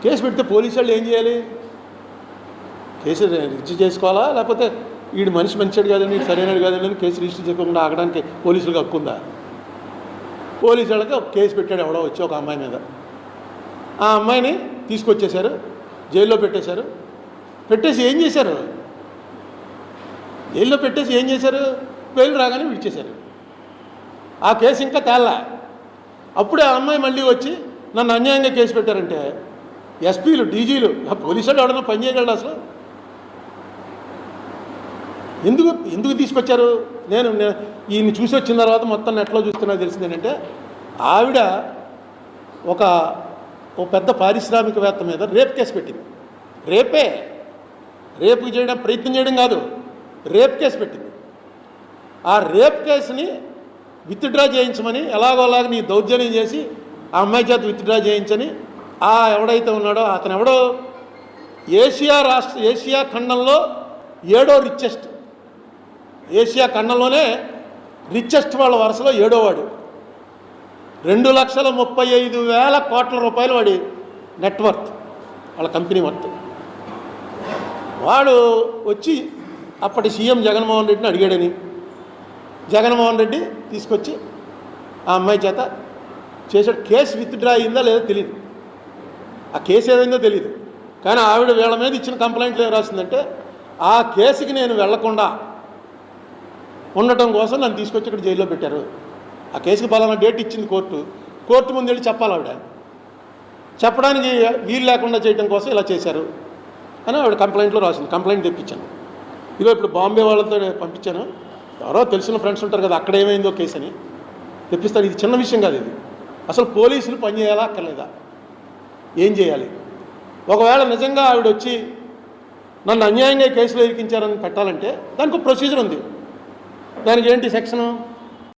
Case పెడితే police వాళ్ళు ఏం చేయాలి? కేసు రిజిస్టర్ చేసుకోవాలా? లేకపోతే వీడు మనిషి మంచివాడు కాదండి, వీడు సరైనడు కాదండి అని కేసు రిజిస్టర్ చేసుకోకుండా ఆగడానికి పోలీసులకు హక్కు ఉందా? పోలీసు వాళ్ళకి ఒక కేసు పెట్టాడు ఎవడో వచ్చి ఒక అమ్మాయి మీద. ఆ అమ్మాయిని తీసుకొచ్చేశారు, జైల్లో పెట్టేశారు. పెట్టేసి ఏం చేశారు? జైల్లో పెట్టేసి ఏం చేశారు? బెయిల్ రాగానే విడిచేశారు. ఆ కేసు ఇంకా తేలా. అప్పుడే ఆ అమ్మాయి మళ్ళీ వచ్చి నన్ను అన్యాయంగా కేసు పెట్టారంటే ఎస్పీలు, డీజీలు, పోలీసు వాళ్ళు ఎవడన్నా పని చేయగలడు అసలు? ఎందుకు తీసుకొచ్చారు? నేను ఈయన్ని చూసి వచ్చిన తర్వాత మొత్తం నెట్లో చూస్తున్నా తెలిసింది ఏంటంటే, ఆవిడ ఒక పెద్ద పారిశ్రామికవేత్త మీద రేప్ కేసు పెట్టింది. రేపు చేయడం ప్రయత్నం చేయడం కాదు, రేప్ కేసు పెట్టింది. ఆ రేప్ కేసుని విత్డ్రా చేయించమని ఎలాగోలాగా నీ దౌర్జన్యం చేసి ఆ అమ్మాయి చేత విత్డ్రా చేయించని ఎవడైతే ఉన్నాడో అతను ఎవడో ఏషియా ఖండంలో 7వ రిచెస్ట్, ఏషియా ఖండంలోనే రిచెస్ట్ వాళ్ళ వరుసలో 7వ వాడు. 2,35,000 కోట్ల రూపాయలు వాడి నెట్వర్త్, వాళ్ళ కంపెనీ వర్త్. వాడు వచ్చి అప్పటి సీఎం జగన్మోహన్ రెడ్డిని అడిగాడని, జగన్మోహన్ రెడ్డి తీసుకొచ్చి ఆ అమ్మాయి చేత చేసాడు. కేసు విత్డ్రా అయిందా లేదో తెలియదు, ఆ కేసు ఏదైందో తెలియదు. కానీ ఆవిడ వీళ్ళ మీద ఇచ్చిన కంప్లైంట్లు ఏం రాసిందంటే, ఆ కేసుకి నేను వెళ్లకుండా ఉండటం కోసం నన్ను తీసుకొచ్చి ఇక్కడ జైల్లో పెట్టారు. ఆ కేసుకి పలానా డేట్ ఇచ్చింది కోర్టు ముందు వెళ్ళి చెప్పాలి. ఆవిడ చెప్పడానికి వీలు లేకుండా చేయడం కోసం ఇలా చేశారు అని ఆవిడ కంప్లైంట్లో రాసింది. కంప్లైంట్ తెప్పించాను. ఇదిగో ఇప్పుడు బాంబే వాళ్ళతో పంపించాను, ఎవరో తెలిసిన ఫ్రెండ్స్ ఉంటారు కదా, అక్కడ ఏమైందో కేసు అని తెప్పిస్తాను. ఇది చిన్న విషయం కాదు. ఇది అసలు పోలీసులు పని చేయాలా అక్కర్లేదా? ఏం చేయాలి? ఒకవేళ నిజంగా ఆవిడ వచ్చి నన్ను అన్యాయంగా కేసులో ఇరికించారని పెట్టాలంటే దానికి ఒక ప్రొసీజర్ ఉంది. దానికి ఏంటి సెక్షను?